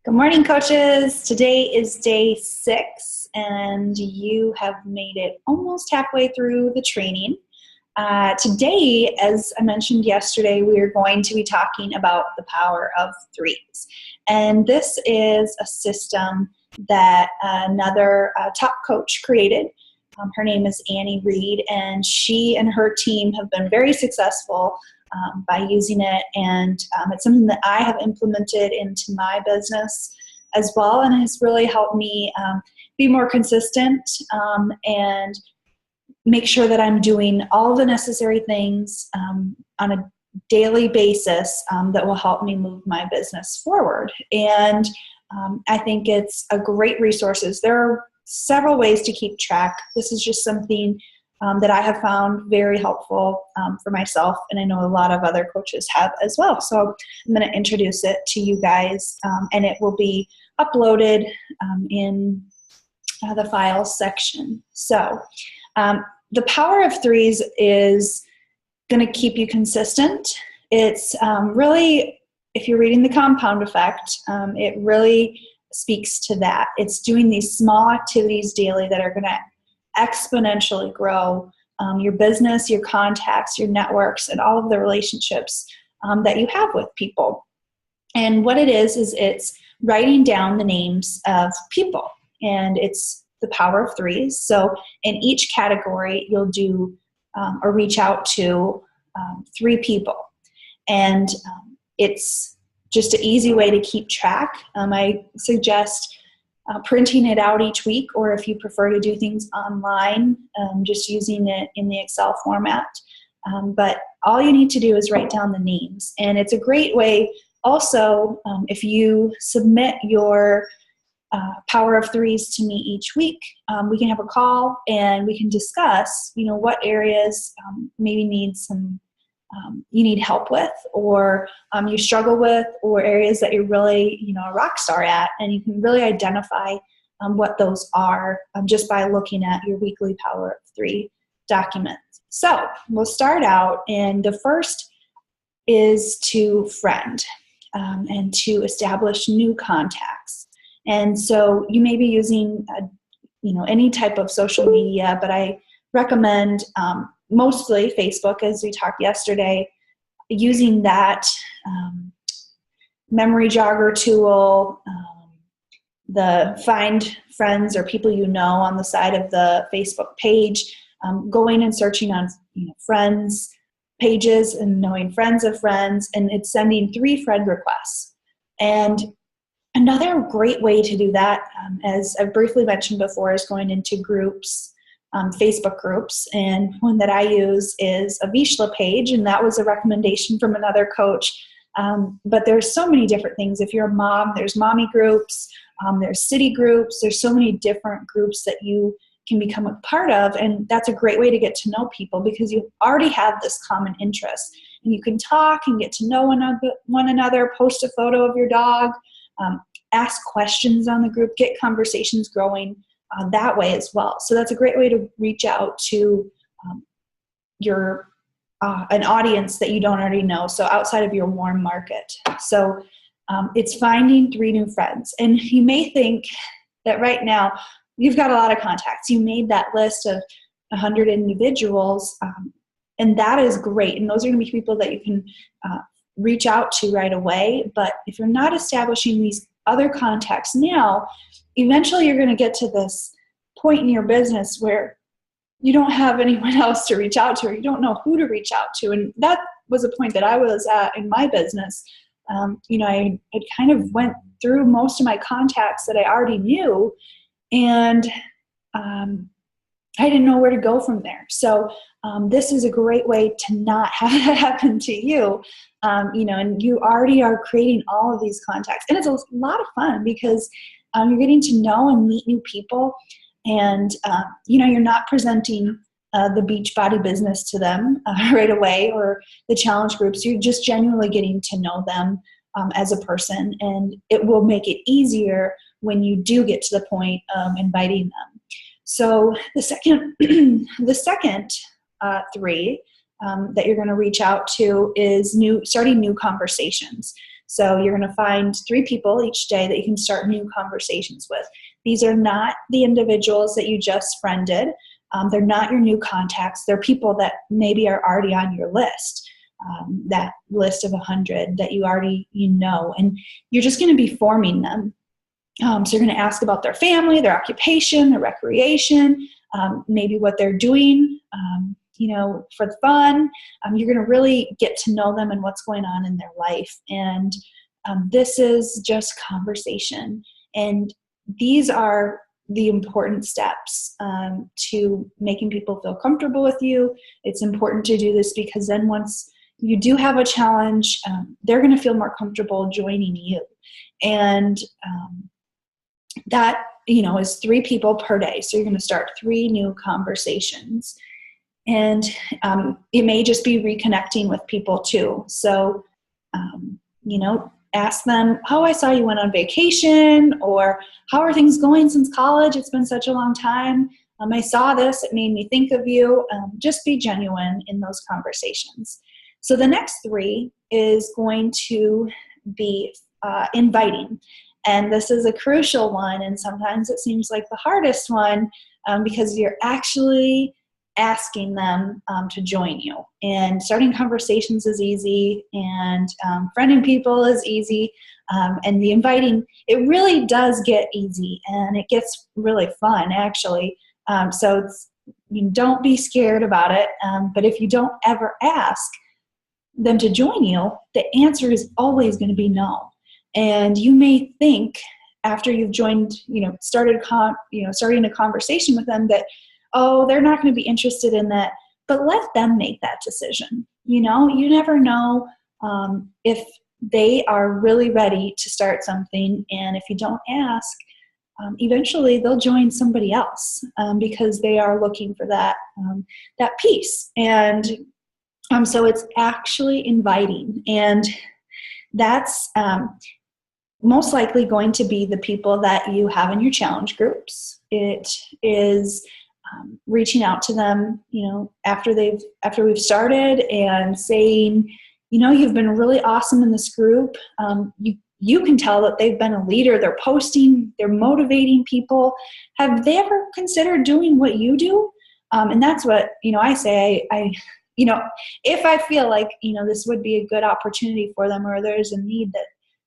Good morning, coaches. Today is day 6, and you have made it almost halfway through the training. Today, as I mentioned yesterday, we are going to be talking about the power of threes. And this is a system that another top coach created. Her name is Annie Reid, and she and her team have been very successful by using it, and it's something that I have implemented into my business as well, and has really helped me be more consistent and make sure that I'm doing all the necessary things on a daily basis that will help me move my business forward. And I think it's a great resource. There are several ways to keep track. This is just something that I have found very helpful for myself, and I know a lot of other coaches have as well. So I'm going to introduce it to you guys, and it will be uploaded in the files section. So the power of threes is going to keep you consistent. It's really, if you're reading the compound effect, it really speaks to that. It's doing these small activities daily that are going to exponentially grow your business, your contacts, your networks, and all of the relationships that you have with people. And what it is it's writing down the names of people, and it's the power of threes. So in each category, you'll do or reach out to 3 people, and it's just an easy way to keep track. I suggest printing it out each week, or if you prefer to do things online, just using it in the Excel format. But all you need to do is write down the names. And it's a great way also, if you submit your power of threes to me each week, we can have a call and we can discuss, what areas maybe need some you need help with, or you struggle with, or areas that you're really, a rock star at, and you can really identify what those are just by looking at your weekly power of 3 document. So we'll start out, and the first is to friend and to establish new contacts. And so you may be using, any type of social media, but I recommend mostly Facebook, as we talked yesterday, using that memory jogger tool, the find friends or people on the side of the Facebook page, going and searching on friends pages and knowing friends of friends, and it's sending 3 friend requests. And another great way to do that, as I briefly mentioned before, is going into groups. Facebook groups, and one that I use is a Vishla page, and that was a recommendation from another coach. But there's so many different things. If you're a mom, there's mommy groups, there's city groups, there's so many different groups that you can become a part of, and that's a great way to get to know people because you already have this common interest, and you can talk and get to know one another, post a photo of your dog, ask questions on the group, get conversations growing that way as well. So that's a great way to reach out to your an audience that you don't already know, so outside of your warm market. So it's finding 3 new friends. And you may think that right now you've got a lot of contacts. You made that list of 100 individuals, and that is great. And those are going to be people that you can reach out to right away. But if you're not establishing these other contacts now, eventually you're going to get to this point in your business where you don't have anyone else to reach out to, or you don't know who to reach out to. And that was a point that I was at in my business. I kind of went through most of my contacts that I already knew, and I didn't know where to go from there. So this is a great way to not have that happen to you. And you already are creating all of these contacts. And it's a lot of fun because you're getting to know and meet new people. And, you're not presenting the Beachbody business to them right away, or the challenge groups. You're just genuinely getting to know them as a person. And it will make it easier when you do get to the point of inviting them. So the second 3 that you're going to reach out to is starting new conversations. So you're going to find 3 people each day that you can start new conversations with. These are not the individuals that you just friended. They're not your new contacts. They're people that maybe are already on your list, that list of 100 that you already know, and you're just going to be forming them. So you're going to ask about their family, their occupation, their recreation, maybe what they're doing, for fun. You're going to really get to know them and what's going on in their life. And this is just conversation. And these are the important steps to making people feel comfortable with you. It's important to do this because then once you do have a challenge, they're going to feel more comfortable joining you. And that, is 3 people per day. So you're going to start 3 new conversations. And it may just be reconnecting with people too. So, ask them, oh, I saw you went on vacation, or how are things going since college? It's been such a long time. I saw this. It made me think of you. Just be genuine in those conversations. So the next 3 is going to be inviting. And this is a crucial one, and sometimes it seems like the hardest one because you're actually asking them to join you. And starting conversations is easy, and friending people is easy, and the inviting, it really does get easy, and it gets really fun, actually. So don't be scared about it, but if you don't ever ask them to join you, the answer is always going to be no. And you may think after you've joined, starting a conversation with them that, oh, they're not going to be interested in that, but let them make that decision. You never know if they are really ready to start something. And if you don't ask, eventually they'll join somebody else because they are looking for that piece. And so it's actually inviting. And that's most likely going to be the people that you have in your challenge groups. It is reaching out to them, after we've started and saying, you've been really awesome in this group. You can tell that they've been a leader. They're posting, they're motivating people. Have they ever considered doing what you do? And that's what, I say, if I feel like, this would be a good opportunity for them, or there's a need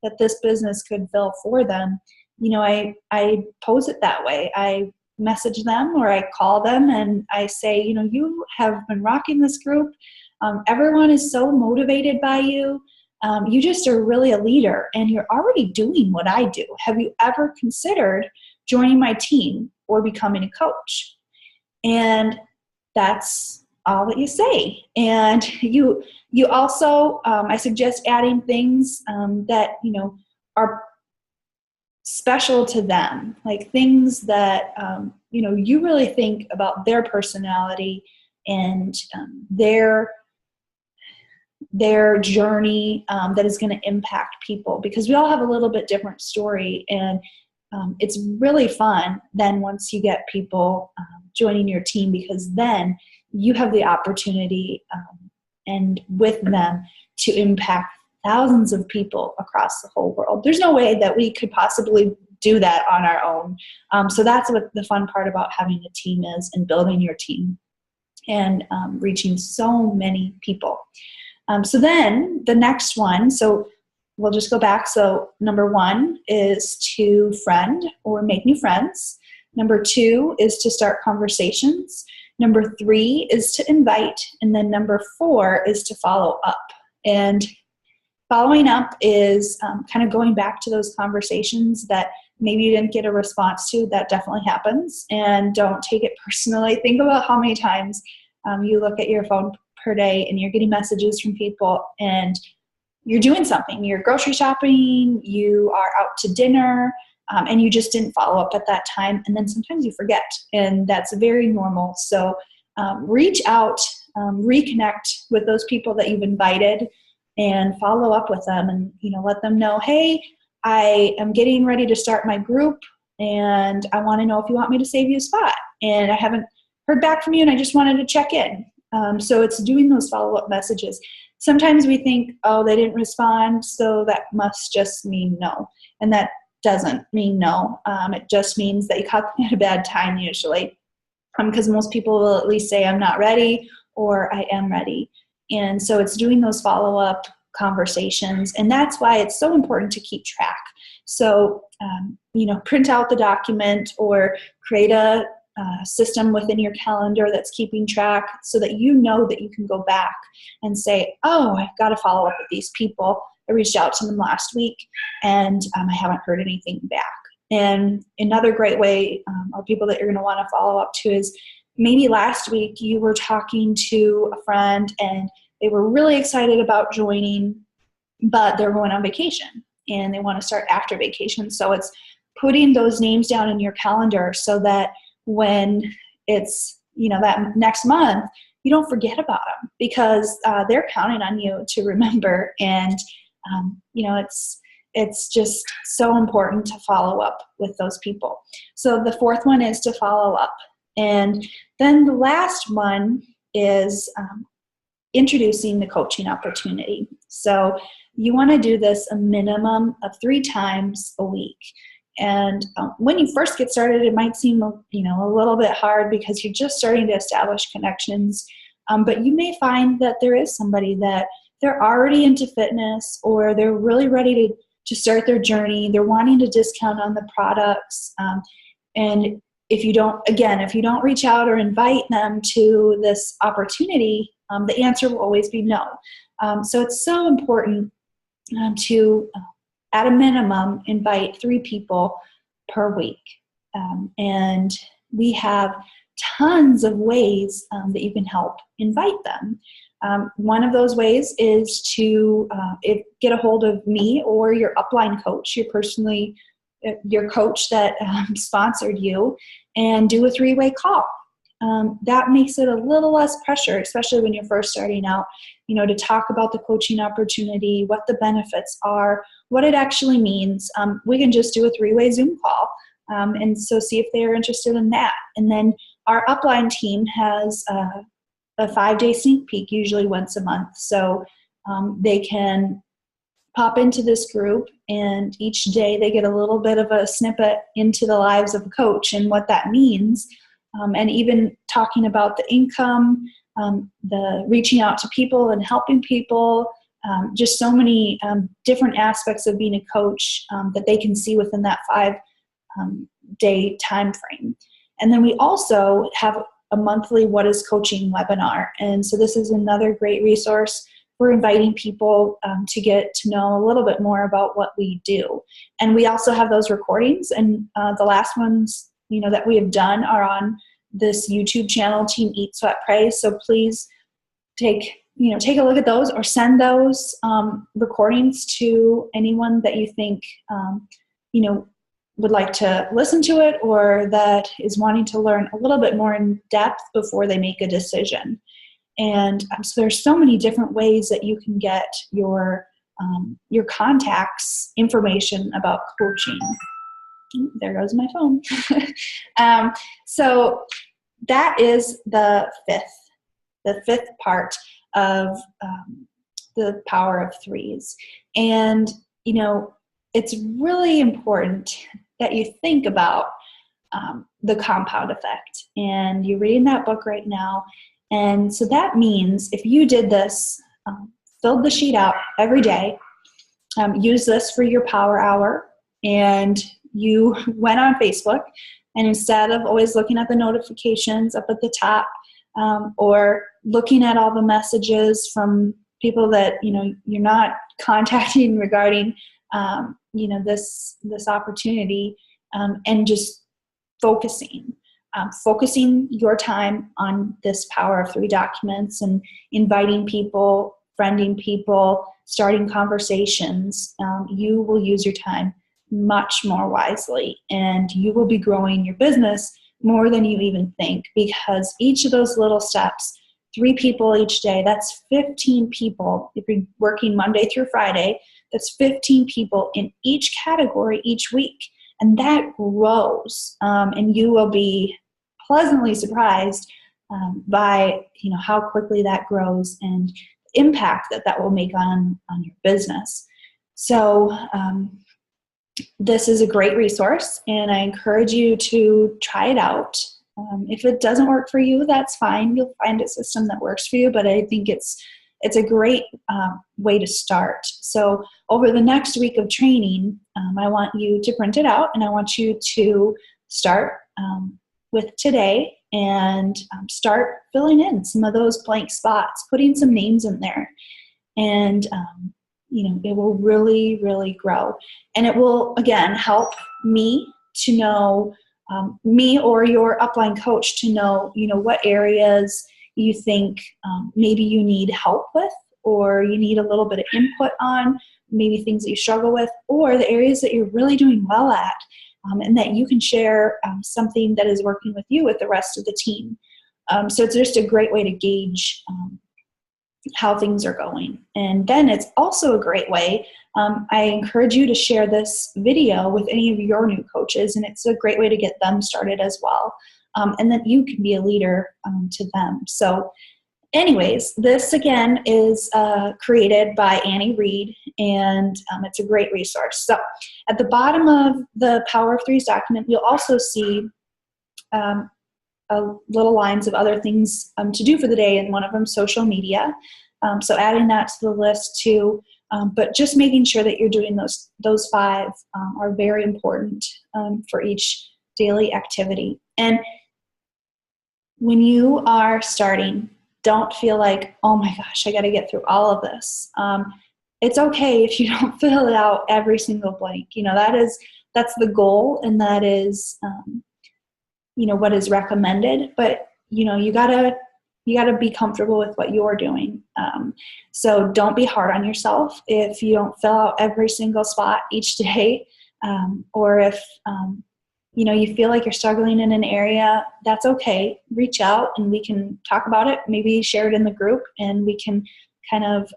that this business could fill for them, I pose it that way. I message them or I call them and I say, you have been rocking this group. Everyone is so motivated by you. You just are really a leader and you're already doing what I do. Have you ever considered joining my team or becoming a coach? And that's all that you say. And you also, I suggest adding things that, are special to them, like things that, you really think about their personality and their journey that is going to impact people, because we all have a little bit different story. And it's really fun then once you get people joining your team, because then you have the opportunity and with them to impact thousands of people across the whole world. There's no way that we could possibly do that on our own. So that's what the fun part about having a team is, and building your team and reaching so many people. So then the next one, so we'll just go back. So number 1 is to friend or make new friends. Number 2 is to start conversations. Number 3 is to invite. And then number 4 is to follow up. And following up is kind of going back to those conversations that maybe you didn't get a response to. That definitely happens. And don't take it personally. Think about how many times you look at your phone per day and you're getting messages from people and you're doing something. You're grocery shopping, you are out to dinner, and you just didn't follow up at that time. And then sometimes you forget, and that's very normal. So reach out, reconnect with those people that you've invited and follow up with them and, let them know, hey, I am getting ready to start my group and I want to know if you want me to save you a spot. And I haven't heard back from you and I just wanted to check in. So it's doing those follow-up messages. Sometimes we think, oh, they didn't respond, so that must just mean no. And that doesn't mean no. It just means that you caught them at a bad time usually. Because most people will at least say, I'm not ready, or I am ready. And so it's doing those follow-up conversations. And that's why it's so important to keep track. So, print out the document or create a system within your calendar that's keeping track so that you know that you can go back and say, oh, I've got to follow up with these people. I reached out to them last week and I haven't heard anything back. And another great way, or people that you're going to want to follow up to, is maybe last week you were talking to a friend and they were really excited about joining, but they're going on vacation and they want to start after vacation. So it's putting those names down in your calendar so that when it's, that next month, you don't forget about them, because they're counting on you to remember. And, it's just so important to follow up with those people. So the fourth one is to follow up. And then the last one is introducing the coaching opportunity. So you want to do this a minimum of 3 times a week. And when you first get started, it might seem, a little bit hard because you're just starting to establish connections. But you may find that there is somebody that they're already into fitness, or they're really ready to start their journey. They're wanting a discount on the products. And if you don't reach out or invite them to this opportunity, the answer will always be no. So it's so important to, at a minimum, invite 3 people per week. And we have tons of ways that you can help invite them. One of those ways is to get a hold of me or your upline coach, your coach that sponsored you, and do a 3-way call. That makes it a little less pressure, especially when you're first starting out, to talk about the coaching opportunity, what the benefits are, what it actually means. We can just do a 3-way Zoom call, and so see if they're interested in that. And then our upline team has a 5-day sneak peek, usually once a month. So they can pop into this group, and each day they get a little bit of a snippet into the lives of a coach and what that means. And even talking about the income, the reaching out to people and helping people, just so many different aspects of being a coach that they can see within that 5-day time frame. And then we also have a monthly What is Coaching webinar. And so this is another great resource for inviting people to get to know a little bit more about what we do. And we also have those recordings, and the last ones that we have done are on this YouTube channel, Team Eat, Sweat, Pray. So please take a look at those, or send those recordings to anyone that you think would like to listen to it, or that is wanting to learn a little bit more in depth before they make a decision. And so there's so many different ways that you can get your contacts information about coaching. There goes my phone. So that is the fifth part of the power of 3s. And, it's really important that you think about the compound effect. And you're reading that book right now. And so that means if you did this, filled the sheet out every day, use this for your power hour, and you went on Facebook, and instead of always looking at the notifications up at the top, or looking at all the messages from people that you're not contacting regarding this opportunity, and just focusing your time on this power of 3 documents, and inviting people, friending people, starting conversations, you will use your time much more wisely, and you will be growing your business more than you even think, because each of those little steps, 3 people each day, that's 15 people. If you're working Monday through Friday, that's 15 people in each category each week, and that grows, and you will be pleasantly surprised by how quickly that grows and impact that will make on your business. So this is a great resource, and I encourage you to try it out. If it doesn't work for you, that's fine. You'll find a system that works for you, but I think it's a great way to start. So over the next week of training, I want you to print it out, and I want you to start with today and start filling in some of those blank spots, putting some names in there. And it will really, really grow. And it will, again, help me to know, me or your upline coach to know, what areas you think maybe you need help with, or you need a little bit of input on, maybe things that you struggle with, or the areas that you're really doing well at, and that you can share something that is working with you with the rest of the team. So it's just a great way to gauge how things are going. And then it's also a great way, I encourage you to share this video with any of your new coaches, and it's a great way to get them started as well. And then you can be a leader to them. So anyways, this again is created by Annie Reid, and it's a great resource. So at the bottom of the Power of Threes document, you'll also see little lines of other things to do for the day, and one of them social media. So adding that to the list too, but just making sure that you're doing those 5 are very important for each daily activity. And when you are starting, don't feel like, oh my gosh, I got to get through all of this. It's okay if you don't fill it out every single blank. That's the goal, and that is what is recommended, but you gotta be comfortable with what you're doing. So don't be hard on yourself if you don't fill out every single spot each day, or if you feel like you're struggling in an area. That's okay. Reach out and we can talk about it. Maybe share it in the group, and we can kind of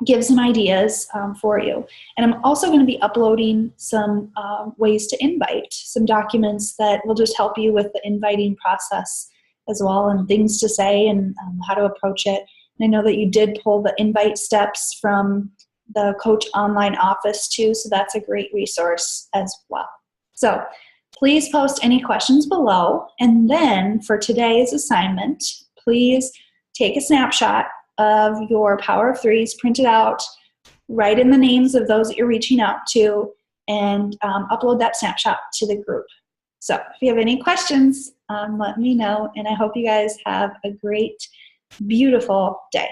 give some ideas for you. And I'm also going to be uploading some ways to invite, some documents that will just help you with the inviting process as well, and things to say, and how to approach it. And I know that you did pull the invite steps from the Coach Online Office too, so that's a great resource as well. So please post any questions below. And then for today's assignment, please take a snapshot of your Power of Threes, print it out, write in the names of those that you're reaching out to, and upload that snapshot to the group. So if you have any questions, let me know, and I hope you guys have a great, beautiful day.